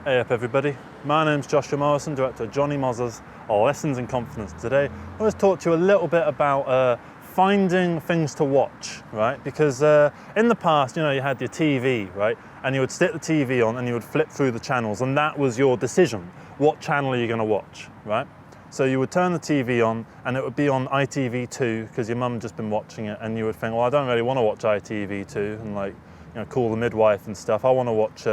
Hey up everybody, my name's Joshua Morrison, director of Johnny Moz's Lessons in Confidence. Today I want to talk to you a little bit about finding things to watch, right? Because in the past, you had your TV, right? And you would stick the TV on and you would flip through the channels, and that was your decision. What channel are you going to watch, right? So you would turn the TV on and it would be on ITV2 because your mum had just been watching it, and you would think, well, I don't really want to watch ITV2 and call the midwife and stuff. I want to watch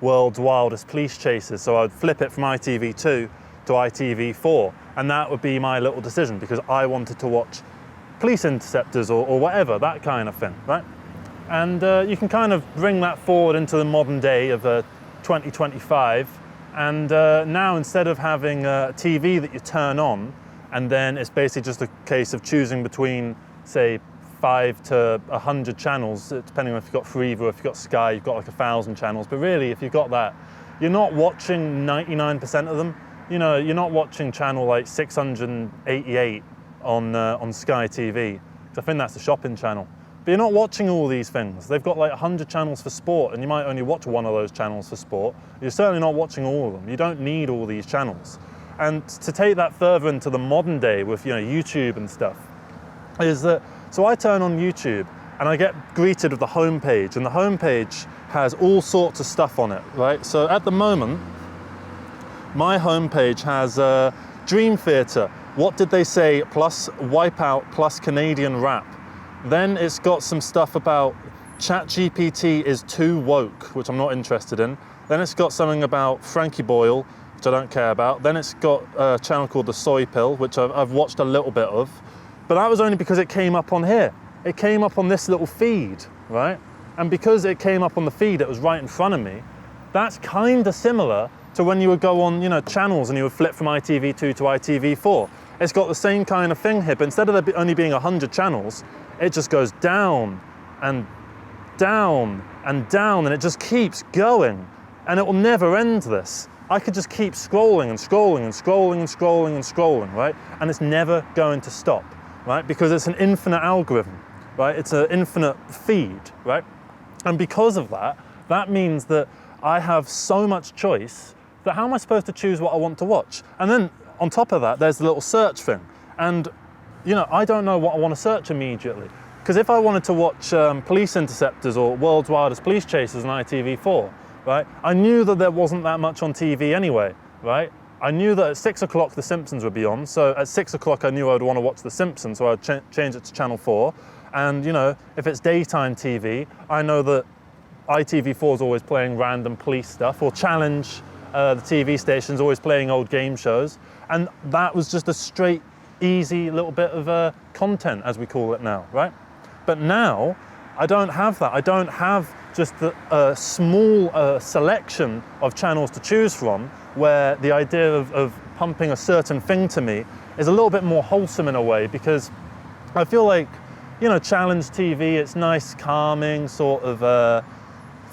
World's Wildest Police Chases. So I'd flip it from ITV2 to ITV4, and that would be my little decision because I wanted to watch police interceptors or whatever, that kind of thing, right? And you can kind of bring that forward into the modern day of 2025, and now instead of having a TV that you turn on and then it's basically just a case of choosing between, say, 5 to 100 channels, depending on if you've got Freeview or if you've got Sky, you've got like 1,000 channels. But really, if you've got that, you're not watching 99% of them. You're not watching channel like 688 on Sky TV. I think that's the shopping channel. But you're not watching all these things. They've got like 100 channels for sport, and you might only watch one of those channels for sport. You're certainly not watching all of them. You don't need all these channels. And to take that further into the modern day with YouTube and stuff, is that, so I turn on YouTube and I get greeted with the homepage, and the homepage has all sorts of stuff on it, right? So at the moment, my homepage has Dream Theater, What Did They Say, plus Wipeout, plus Canadian rap. Then it's got some stuff about ChatGPT is too woke, which I'm not interested in. Then it's got something about Frankie Boyle, which I don't care about. Then it's got a channel called The Soy Pill, which I've watched a little bit of. But that was only because it came up on here. It came up on this little feed, right? And because it came up on the feed, it was right in front of me. That's kind of similar to when you would go on, channels and you would flip from ITV2 to ITV4. It's got the same kind of thing here, but instead of there only being 100 channels, it just goes down and down and down, and it just keeps going. And it will never end this. I could just keep scrolling and scrolling and scrolling and scrolling and scrolling, right? And it's never going to stop, right? Because it's an infinite algorithm, right? It's an infinite feed, right? And because of that, that means that I have so much choice that how am I supposed to choose what I want to watch? And then on top of that, there's the little search thing. And, I don't know what I want to search immediately. Because if I wanted to watch Police Interceptors or World's Wildest Police Chases on ITV4, right? I knew that there wasn't that much on TV anyway, right? I knew that at 6 o'clock The Simpsons would be on, so at 6 o'clock I knew I would want to watch The Simpsons, so I'd change it to Channel 4. And, if it's daytime TV, I know that ITV4 is always playing random police stuff, or Challenge, the TV station's always playing old game shows. And that was just a straight, easy little bit of content, as we call it now, right? But now, I don't have that. I don't have just a small selection of channels to choose from, where the idea of pumping a certain thing to me is a little bit more wholesome in a way, because I feel like, Challenge TV, it's nice, calming sort of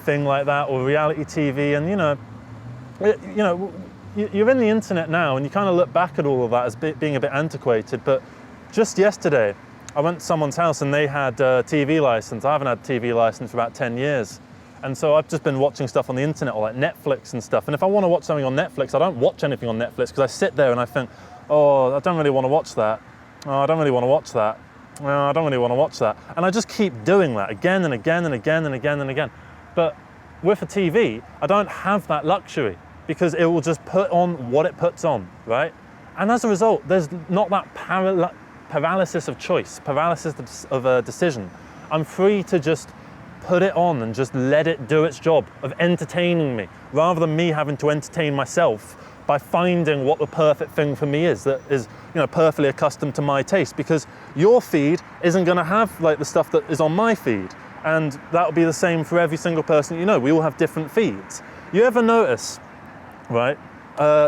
thing like that, or reality TV, and you're in the internet now, and you kind of look back at all of that as being a bit antiquated. But just yesterday, I went to someone's house and they had a TV license. I haven't had a TV license for about 10 years. And so I've just been watching stuff on the internet, or like Netflix and stuff. And if I want to watch something on Netflix, I don't watch anything on Netflix, because I sit there and I think, oh, I don't really want to watch that. Oh, I don't really want to watch that. Oh, I don't really want to watch that. And I just keep doing that again and again and again and again and again. But with a TV, I don't have that luxury, because it will just put on what it puts on, right? And as a result, there's not that paralysis of choice, paralysis of a decision. I'm free to just put it on and just let it do its job of entertaining me, rather than me having to entertain myself by finding what the perfect thing for me is, that is, perfectly accustomed to my taste. Because your feed isn't going to have like the stuff that is on my feed, and that'll be the same for every single person. We all have different feeds. You ever notice, right?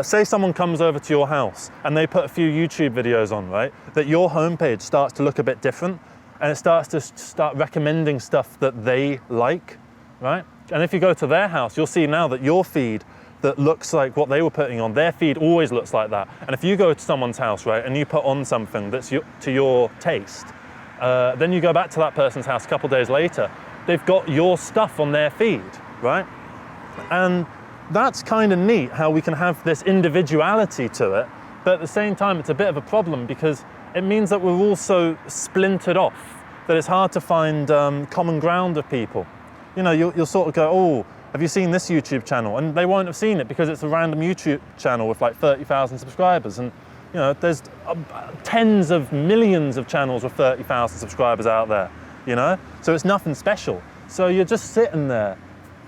Say someone comes over to your house and they put a few YouTube videos on, right? That your homepage starts to look a bit different, and it starts to recommending stuff that they like, right? And if you go to their house, you'll see now that your feed that looks like what they were putting on, their feed always looks like that. And if you go to someone's house, right, and you put on something that's to your taste, then you go back to that person's house a couple days later, they've got your stuff on their feed, right? And that's kind of neat how we can have this individuality to it, but at the same time it's a bit of a problem because it means that we're all so splintered off that it's hard to find common ground of people. You know, you'll sort of go, oh, have you seen this YouTube channel? And they won't have seen it because it's a random YouTube channel with like 30,000 subscribers. And you know, there's tens of millions of channels with 30,000 subscribers out there, you know? So it's nothing special. So you're just sitting there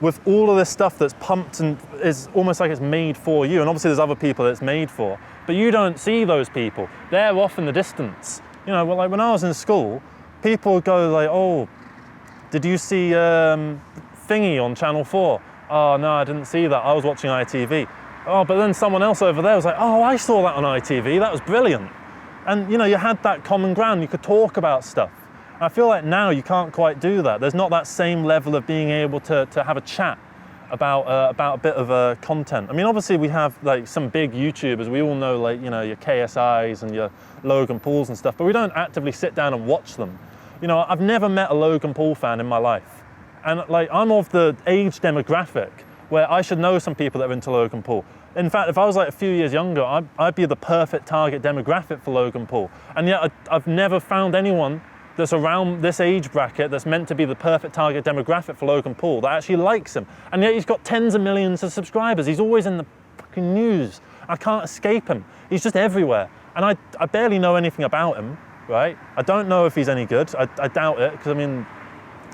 with all of this stuff that's pumped and is almost like it's made for you. And obviously there's other people that it's made for, but you don't see those people. They're off in the distance. You know, well, like when I was in school, people would go like, oh, did you see Thingy on Channel 4? Oh, no, I didn't see that. I was watching ITV. Oh, but then someone else over there was like, oh, I saw that on ITV. That was brilliant. And, you know, you had that common ground. You could talk about stuff. I feel like now you can't quite do that. There's not that same level of being able to have a chat about a bit of content. I mean, obviously we have like some big YouTubers. We all know, like, you know, your KSIs and your Logan Pauls and stuff, but we don't actively sit down and watch them. You know, I've never met a Logan Paul fan in my life. And like, I'm of the age demographic where I should know some people that are into Logan Paul. In fact, if I was like a few years younger, I'd be the perfect target demographic for Logan Paul. And yet I've never found anyone that's around this age bracket that's meant to be the perfect target demographic for Logan Paul that actually likes him. And yet he's got tens of millions of subscribers. He's always in the fucking news. I can't escape him. He's just everywhere. And I barely know anything about him, right? I don't know if he's any good. I doubt it, because I mean,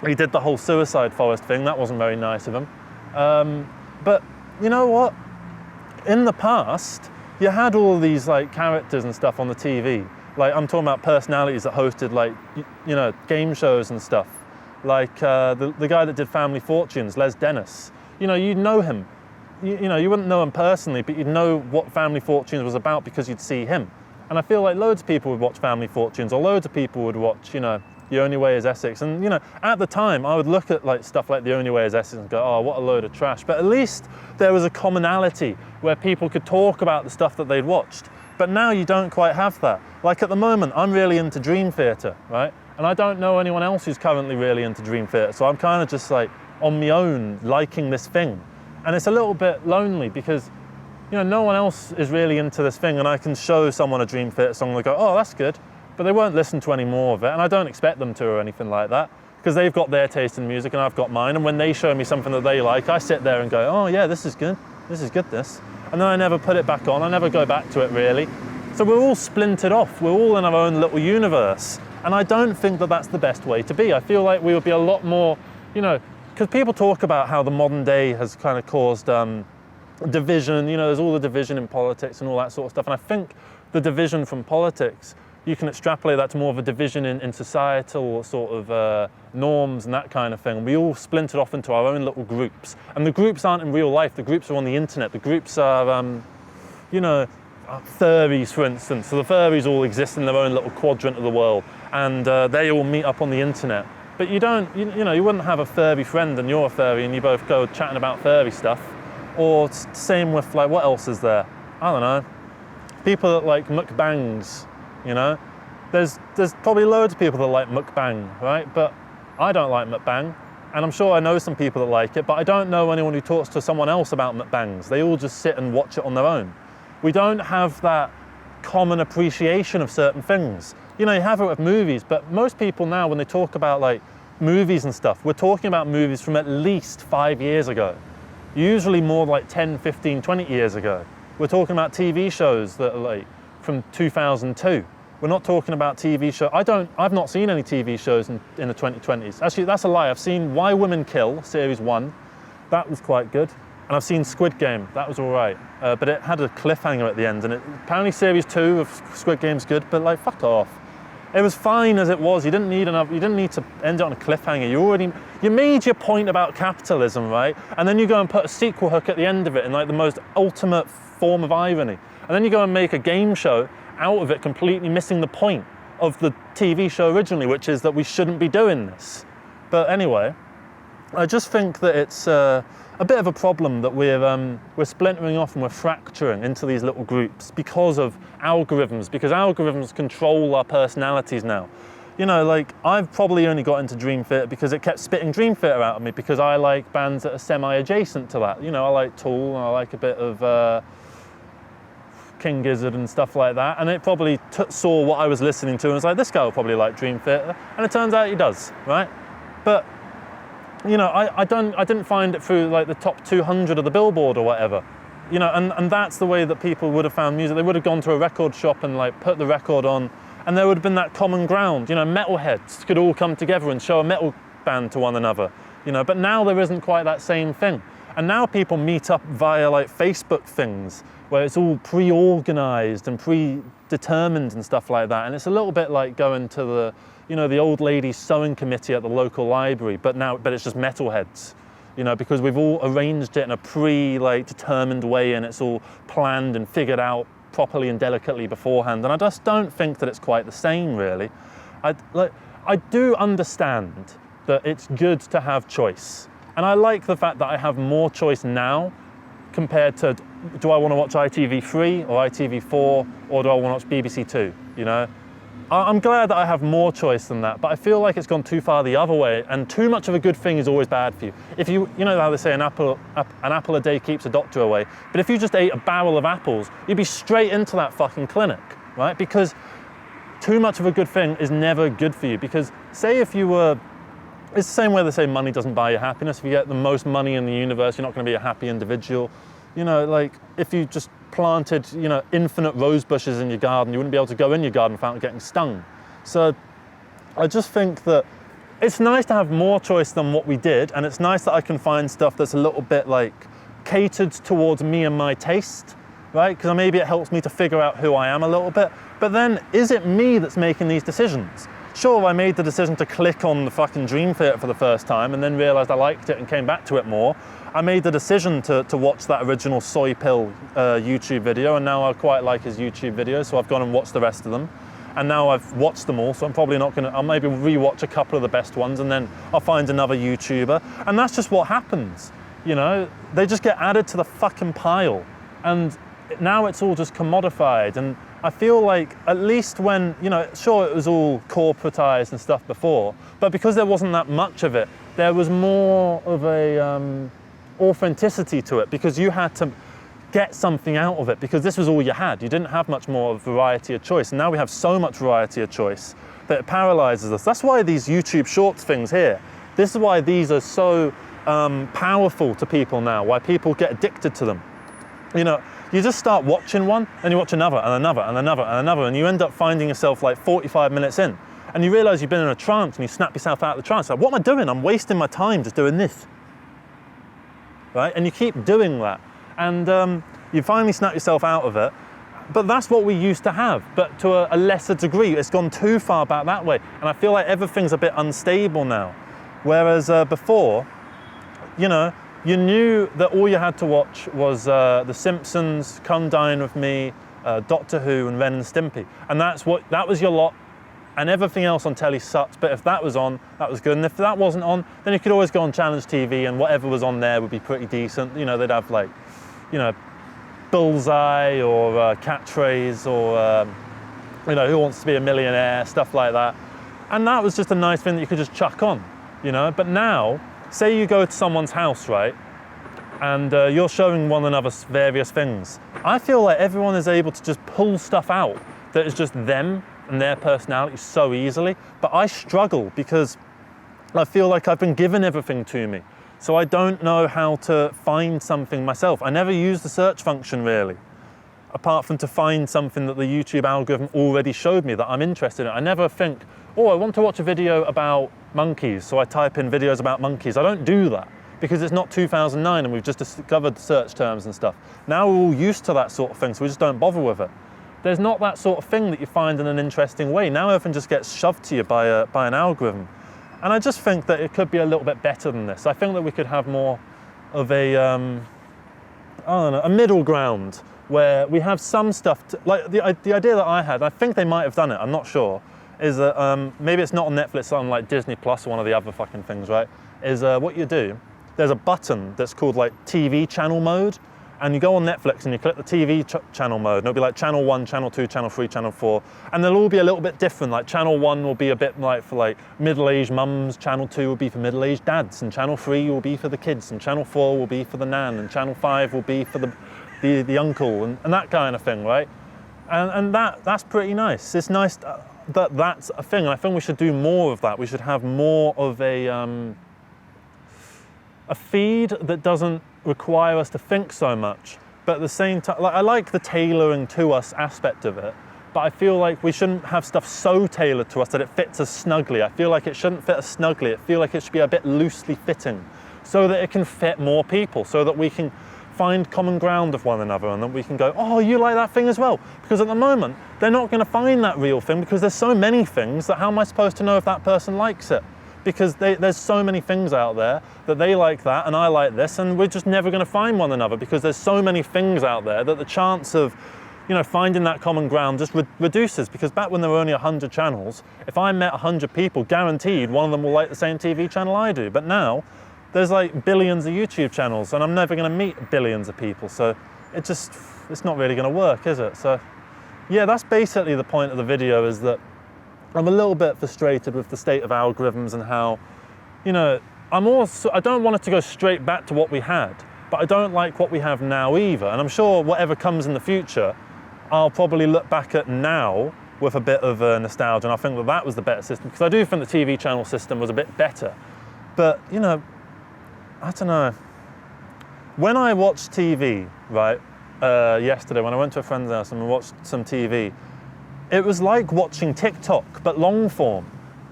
he did the whole suicide forest thing. That wasn't very nice of him. But you know what? In the past, you had all of these like characters and stuff on the TV. Like, I'm talking about personalities that hosted like, you know, game shows and stuff. Like the guy that did Family Fortunes, Les Dennis. You know, you'd know him. You know, you wouldn't know him personally, but you'd know what Family Fortunes was about because you'd see him. And I feel like loads of people would watch Family Fortunes, or loads of people would watch, you know, The Only Way is Essex. And, you know, at the time, I would look at like stuff like The Only Way is Essex and go, oh, what a load of trash. But at least there was a commonality where people could talk about the stuff that they'd watched. But now you don't quite have that. Like at the moment, I'm really into Dream Theatre, right? And I don't know anyone else who's currently really into Dream Theatre. So I'm kind of just like on my own, liking this thing. And it's a little bit lonely because, you know, no one else is really into this thing, and I can show someone a Dream Theatre song and they go, oh, that's good. But they won't listen to any more of it, and I don't expect them to or anything like that, because they've got their taste in music and I've got mine, and when they show me something that they like, I sit there and go, oh yeah, this is good, this. And then I never put it back on, I never go back to it really. So we're all splintered off, we're all in our own little universe, and I don't think that that's the best way to be. I feel like we would be a lot more, you know, because people talk about how the modern day has kind of caused division, you know, there's all the division in politics and all that sort of stuff, and I think the division from politics, you can extrapolate that to more of a division in societal sort of norms and that kind of thing. We all splintered off into our own little groups, and the groups aren't in real life, the groups are on the internet. The groups are, you know, furries, for instance. So the furries all exist in their own little quadrant of the world, and they all meet up on the internet. But you don't, you know, you wouldn't have a furry friend and you're a furry and you both go chatting about furry stuff. Or same with like, what else is there? I don't know. People that like mukbangs, you know? There's probably loads of people that like mukbang, right? But I don't like mukbang. And I'm sure I know some people that like it, but I don't know anyone who talks to someone else about mukbangs. They all just sit and watch it on their own. We don't have that common appreciation of certain things. You know, you have it with movies, but most people now, when they talk about like movies and stuff, we're talking about movies from at least 5 years ago. Usually more like 10, 15, 20 years ago. We're talking about TV shows that are like from 2002. We're not talking about TV shows. I've not seen any TV shows in the 2020s. Actually, that's a lie. I've seen Why Women Kill, series 1. That was quite good. And I've seen Squid Game, that was all right. But it had a cliffhanger at the end, and apparently series 2 of Squid Game's good, but like, fuck off. It was fine as it was. You didn't need to end it on a cliffhanger. You made your point about capitalism, right? And then you go and put a sequel hook at the end of it in like the most ultimate form of irony. And then you go and make a game show out of it, completely missing the point of the TV show originally, which is that we shouldn't be doing this. But anyway, I just think that it's a bit of a problem that we're splintering off and we're fracturing into these little groups because of algorithms, because algorithms control our personalities now. you know, like I've probably only got into Dream Theater because it kept spitting Dream Theater out of me, because I like bands that are semi-adjacent to that. You know, I like Tool, and I like a bit of King Gizzard and stuff like that, and it probably saw what I was listening to and was like, this guy will probably like Dream Theater, and it turns out he does, right? But you know, I didn't find it through like the top 200 of the Billboard or whatever, you know, and that's the way that people would have found music. They would have gone to a record shop and like put the record on, and there would have been that common ground. You know, metalheads could all come together and show a metal band to one another, you know, but now there isn't quite that same thing. And now people meet up via like Facebook things where it's all pre-organized and predetermined and stuff like that. And it's a little bit like going to the, you know, the old ladies sewing committee at the local library, but it's just metalheads, you know, because we've all arranged it in a determined way, and it's all planned and figured out properly and delicately beforehand. And I just don't think that it's quite the same, really. I do understand that it's good to have choice. And I like the fact that I have more choice now compared to, do I want to watch ITV3 or ITV4, or do I want to watch BBC Two, you know? I'm glad that I have more choice than that, but I feel like it's gone too far the other way, and too much of a good thing is always bad for you. If you know how they say an apple a day keeps a doctor away, but if you just ate a barrel of apples, you'd be straight into that fucking clinic, right? Because too much of a good thing is never good for you, because say if you were, it's the same way they say money doesn't buy you happiness. If you get the most money in the universe, you're not going to be a happy individual. You know, like if you just planted, you know, infinite rose bushes in your garden, you wouldn't be able to go in your garden without getting stung. So I just think that it's nice to have more choice than what we did, and it's nice that I can find stuff that's a little bit like catered towards me and my taste, right? Because maybe it helps me to figure out who I am a little bit. But then, is it me that's making these decisions? Sure, I made the decision to click on the fucking Dream Theater for the first time and then realised I liked it and came back to it more. I made the decision to watch that original Soy Pill YouTube video, and now I quite like his YouTube videos, so I've gone and watched the rest of them. And now I've watched them all, so I'm probably not gonna, I'll maybe rewatch a couple of the best ones, and then I'll find another YouTuber. And that's just what happens, you know? They just get added to the fucking pile. And now it's all just commodified. And I feel like, at least when, you know, sure, it was all corporatized and stuff before, but because there wasn't that much of it, there was more of a authenticity to it, because you had to get something out of it, because this was all you had. You didn't have much more variety of choice. And now we have so much variety of choice that it paralyzes us. That's why these YouTube Shorts things here, this is why these are so powerful to people now, why people get addicted to them. You know, you just start watching one, and you watch another, and another, and another, and another, and you end up finding yourself like 45 minutes in, and you realize you've been in a trance, and you snap yourself out of the trance. Like, what am I doing? I'm wasting my time just doing this. Right? And you keep doing that. And you finally snap yourself out of it. But that's what we used to have, but to a lesser degree. It's gone too far back that way. And I feel like everything's a bit unstable now. Whereas before, you know, you knew that all you had to watch was The Simpsons, Come Dine With Me, Doctor Who, and Ren and Stimpy. And that was your lot. And everything else on telly sucked, but if that was on, that was good. And if that wasn't on, then you could always go on Challenge TV, and whatever was on there would be pretty decent. You know, they'd have like, you know, Bullseye or Catchphrase or, you know, Who Wants to Be a Millionaire, stuff like that. And that was just a nice thing that you could just chuck on, you know. But now, say you go to someone's house, right, and you're showing one another various things. I feel like everyone is able to just pull stuff out that is just them and their personality so easily, but I struggle because I feel like I've been given everything to me. So I don't know how to find something myself. I never use the search function really, apart from to find something that the YouTube algorithm already showed me that I'm interested in. I never think, oh, I want to watch a video about monkeys, so I type in videos about monkeys. I don't do that because it's not 2009 and we've just discovered search terms and stuff. Now we're all used to that sort of thing, so we just don't bother with it. There's not that sort of thing that you find in an interesting way. Now everything just gets shoved to you by an algorithm. And I just think that it could be a little bit better than this. I think that we could have more of a, I don't know, a middle ground where we have some stuff, like the idea that I had, I think they might have done it, I'm not sure, is that maybe it's not on Netflix, it's on like Disney Plus or one of the other fucking things, right? Is what you do, there's a button that's called like TV channel mode, and you go on Netflix and you click the TV channel mode, and it'll be like channel 1, channel 2, channel 3, channel 4, and they'll all be a little bit different. Like channel 1 will be a bit like for like middle-aged mums, channel 2 will be for middle-aged dads, and channel 3 will be for the kids, and channel 4 will be for the nan, and channel 5 will be for the uncle, and that kind of thing, right? And that's pretty nice. It's nice that that's a thing, and I think we should do more of that. We should have more of a feed that doesn't require us to think so much, but at the same time, like, I like the tailoring to us aspect of it, but I feel like we shouldn't have stuff so tailored to us that it fits us snugly. I feel like it shouldn't fit us snugly. I feel like it should be a bit loosely fitting so that it can fit more people, so that we can find common ground of one another, and that we can go, oh, you like that thing as well? Because at the moment, they're not going to find that real thing, because there's so many things that how am I supposed to know if that person likes it? Because there's so many things out there that they like that and I like this, and we're just never going to find one another, because there's so many things out there that the chance of, you know, finding that common ground just reduces. Because back when there were only 100 channels, if I met 100 people, guaranteed one of them will like the same TV channel I do. But now there's like billions of YouTube channels, and I'm never going to meet billions of people, so it's not really going to work, is it? So yeah, that's basically the point of the video, is that I'm a little bit frustrated with the state of algorithms and how, you know, I don't want it to go straight back to what we had, but I don't like what we have now either. And I'm sure whatever comes in the future, I'll probably look back at now with a bit of nostalgia, and I think that was the better system, because I do think the TV channel system was a bit better. But, you know, I don't know. When I watched TV, right, yesterday, when I went to a friend's house and we watched some TV, it was like watching TikTok, but long form.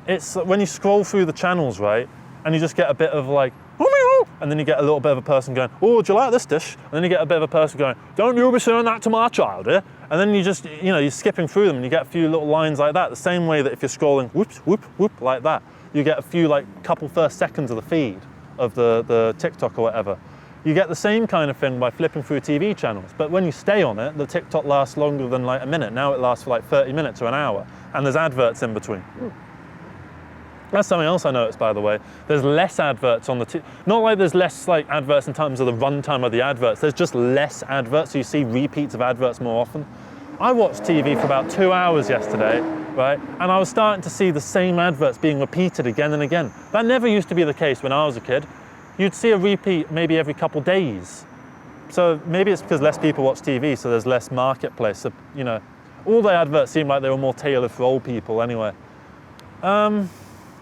It's when you scroll through the channels, right, and you just get a bit of like, and then you get a little bit of a person going, oh, do you like this dish? And then you get a bit of a person going, don't you be saying that to my child, eh? And then you just, you know, you're skipping through them and you get a few little lines like that. The same way that if you're scrolling, whoop, whoop, whoop, like that, you get a few, like, couple first seconds of the feed of the TikTok or whatever. You get the same kind of thing by flipping through TV channels, but when you stay on it, the TikTok lasts longer than like a minute. Now it lasts for like 30 minutes or an hour, and there's adverts in between. That's something else I noticed, by the way. There's less adverts on not like there's less like adverts in terms of the runtime of the adverts, there's just less adverts, so you see repeats of adverts more often. I watched TV for about 2 hours yesterday, right, and I was starting to see the same adverts being repeated again and again. That never used to be the case when I was a kid. You'd see a repeat maybe every couple days. So maybe it's because less people watch TV, so there's less marketplace. So, you know, all the adverts seem like they were more tailored for old people anyway.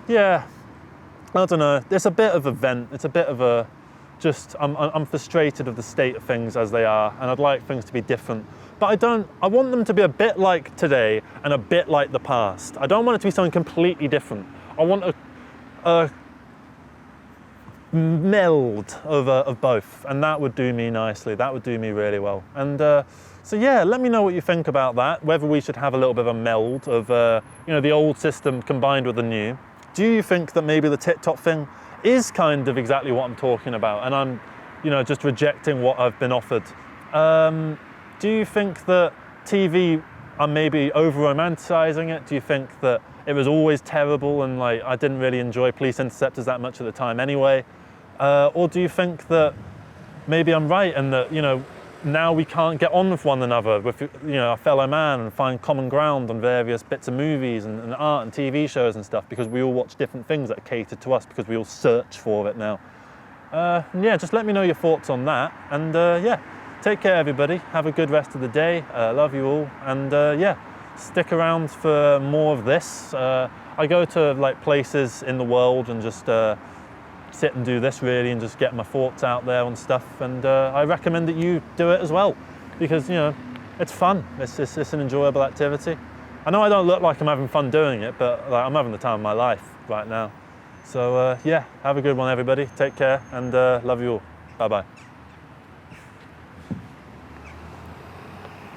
Yeah, I don't know. It's a bit of a vent. It's a bit of a I'm frustrated of the state of things as they are, and I'd like things to be different. But I want them to be a bit like today and a bit like the past. I don't want it to be something completely different. I want a meld of both, and that would do me nicely. That would do me really well. And so yeah, let me know what you think about that, whether we should have a little bit of a meld of you know, the old system combined with the new. Do you think that maybe the TikTok thing is kind of exactly what I'm talking about, and I'm, you know, just rejecting what I've been offered? Do you think that TV, I'm maybe over-romanticizing it? Do you think that it was always terrible and like I didn't really enjoy Police Interceptors that much at the time anyway? Or do you think that maybe I'm right, and that, you know, now we can't get on with one another, with, you know, our fellow man, and find common ground on various bits of movies and art and TV shows and stuff, because we all watch different things that are catered to us, because we all search for it now? Yeah, just let me know your thoughts on that, and yeah, take care everybody, have a good rest of the day, love you all, and yeah, stick around for more of this. I go to like places in the world and just sit and do this really, and just get my thoughts out there on stuff, and I recommend that you do it as well, because, you know, it's fun, it's an enjoyable activity. I know I don't look like I'm having fun doing it, but like, I'm having the time of my life right now. So yeah, have a good one everybody, take care, and love you all, bye bye.